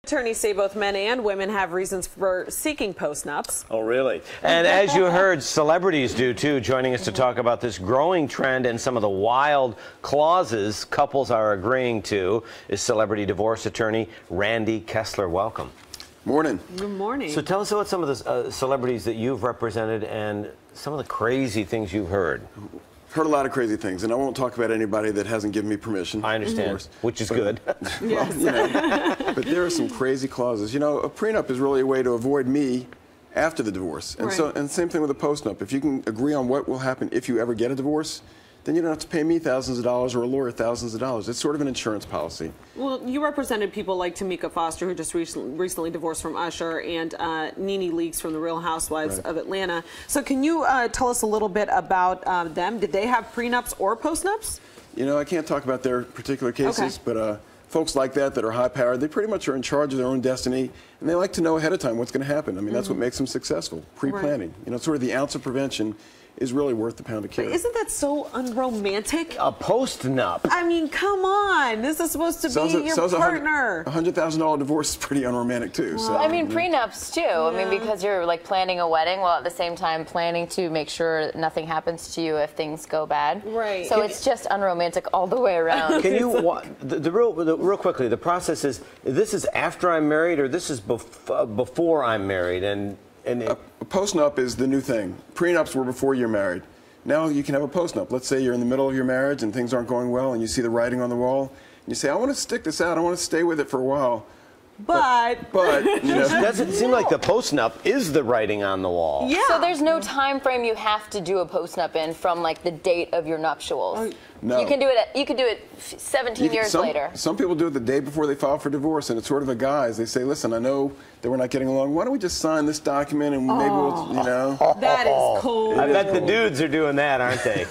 Attorneys say both men and women have reasons for seeking postnups. Oh, really? And as you heard, celebrities do too. Joining us to talk about this growing trend and some of the wild clauses couples are agreeing to is celebrity divorce attorney Randy Kessler. Welcome. Morning. Good morning. So tell us about some of the celebrities that you've represented and some of the crazy things you've heard. Heard a lot of crazy things, and I won't talk about anybody that hasn't given me permission. I understand, which is good. Yes. Well, you know, but there are some crazy clauses. You know, a prenup is really a way to avoid me after the divorce. And right. and same thing with a postnup. If you can agree on what will happen if you ever get a divorce, then you don't have to pay me thousands of dollars or a lawyer thousands of dollars. It's sort of an insurance policy. Well, you represented people like Tamika Foster, who just recently divorced from Usher, and Nene Leakes from The Real Housewives of Atlanta. So can you tell us a little bit about them? Did they have prenups or postnups? You know, I can't talk about their particular cases, but folks like that are high-powered, they pretty much are in charge of their own destiny, and they like to know ahead of time what's going to happen. I mean, that's what makes them successful, pre-planning. You know, sort of the ounce of prevention is really worth the pound of care. But isn't that so unromantic? A postnup. I mean, come on. This is supposed to be your partner. A $100,000 divorce is pretty unromantic, too. Well, so, I mean, prenups, too. Yeah. I mean, because you're, like, planning a wedding while at the same time planning to make sure nothing happens to you if things go bad. Right. So it's just unromantic all the way around. Can you, real quickly, the process is, this is after I'm married or this is before I'm married? A postnup is the new thing. Prenups were before you're married. Now you can have a postnup. Let's say you're in the middle of your marriage and things aren't going well and you see the writing on the wall and you say, I want to stick this out. I want to stay with it for a while. But you know, doesn't seem like the postnup is the writing on the wall. Yeah. So there's no time frame you have to do a postnup in from like the date of your nuptials. No. You can do it 17 years later. Some people do it the day before they file for divorce, and it's sort of a guise. They say, listen, I know that we're not getting along. Why don't we just sign this document and maybe we'll, you know. That is cool. I bet the dudes are doing that, aren't they?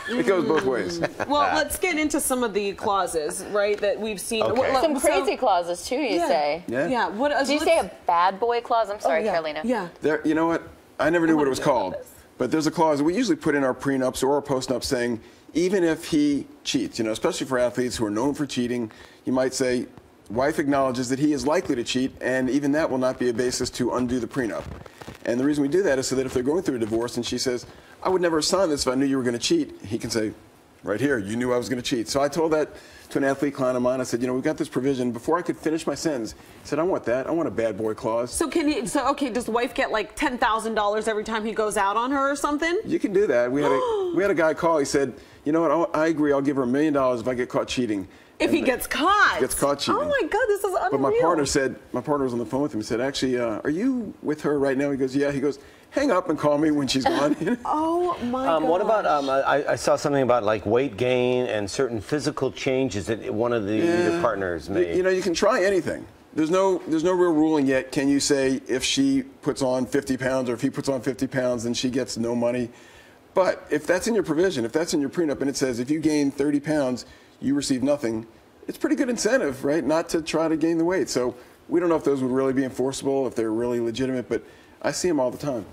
It goes both ways. Well, let's get into some of the clauses, right, that we've seen. Okay. Some crazy clauses, too, you say. Yeah. Yeah. Did you say a bad boy clause? I'm sorry, Carolina. Yeah. You know what? I never knew what it was called. But there's a clause we usually put in our prenups or our postnups saying, even if he cheats, you know, especially for athletes who are known for cheating, you might say, wife acknowledges that he is likely to cheat, and even that will not be a basis to undo the prenup. And the reason we do that is so that if they're going through a divorce and she says, I would never have signed this if I knew you were going to cheat, he can say, right here, you knew I was going to cheat. So I told that to an athlete client of mine. I said, you know, we've got this provision. Before I could finish my sentence, he said, I want that. I want a bad boy clause. So okay, does the wife get like $10,000 every time he goes out on her or something? You can do that. We had a guy call. He said, you know what, I agree. I'll give her $1 million if I get caught cheating. If he gets caught. Gets caught cheating. Oh my God, this is unreal. But my partner was on the phone with him. He said, actually, are you with her right now? He goes, yeah. He goes, hang up and call me when she's gone. Oh my God. What about, I saw something about like weight gain and certain physical changes that one of the partners made. You know, you can try anything. There's no real ruling yet. Can you say if she puts on 50 pounds or if he puts on 50 pounds, then she gets no money? But if that's in your provision, if that's in your prenup and it says if you gain 30 pounds, you receive nothing, it's pretty good incentive, right, not to try to gain the weight. So we don't know if those would really be enforceable, if they're really legitimate, but I see them all the time.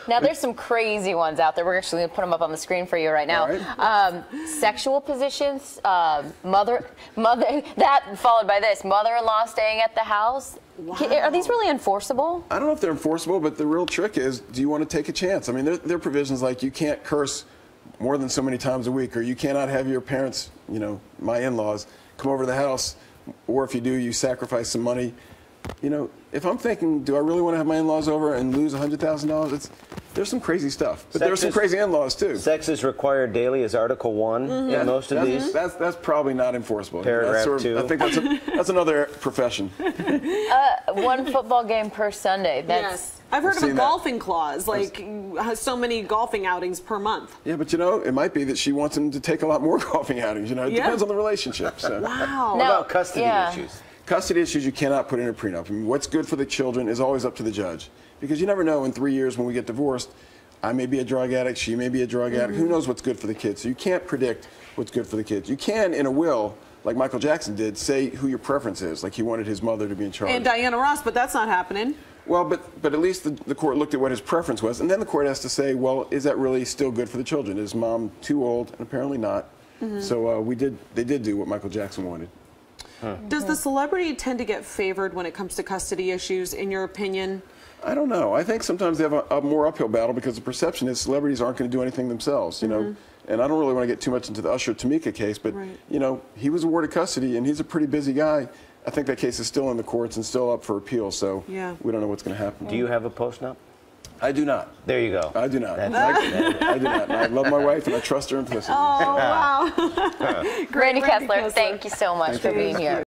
Now, there's some crazy ones out there. We're actually going to put them up on the screen for you right now. Right. Sexual positions, mother, that followed by this, mother-in-law staying at the house. Wow. Are these really enforceable? I don't know if they're enforceable, but the real trick is, do you want to take a chance? I mean, there are provisions like you can't curse more than so many times a week, or you cannot have your parents, you know, my in-laws, come over to the house, or if you do, you sacrifice some money. You know, if I'm thinking, do I really want to have my in-laws over and lose $100,000? There's some crazy stuff, but there's some crazy in-laws too. Sex is required daily is Article 1 in most of these. That's probably not enforceable. Paragraph 2. I think that's another profession. One football game per Sunday. Yes. I've heard of a golfing clause, like has so many golfing outings per month. Yeah, but you know, it might be that she wants him to take a lot more golfing outings. You know, it depends on the relationship. So. Wow. What about custody issues? Custody issues you cannot put in a prenup. I mean, what's good for the children is always up to the judge. Because you never know in 3 years when we get divorced, I may be a drug addict, she may be a drug addict. Who knows what's good for the kids? So you can't predict what's good for the kids. You can, in a will, like Michael Jackson did, say who your preference is, like he wanted his mother to be in charge. And Diana Ross, but that's not happening. Well, but at least the court looked at what his preference was, and then the court has to say, well, is that really still good for the children? Is mom too old? And apparently not. So they did do what Michael Jackson wanted. Does the celebrity tend to get favored when it comes to custody issues, in your opinion? I don't know. I think sometimes they have a more uphill battle because the perception is celebrities aren't going to do anything themselves, you know. And I don't really want to get too much into the Usher Tamika case, but, you know, he was awarded custody, and he's a pretty busy guy. I think that case is still in the courts and still up for appeal, so we don't know what's going to happen. Do you have a post-nup? I do not. There you go. I do not. I do not. And I love my wife, and I trust her implicitly. Oh, wow. Randy Kessler, thank you so much for being here.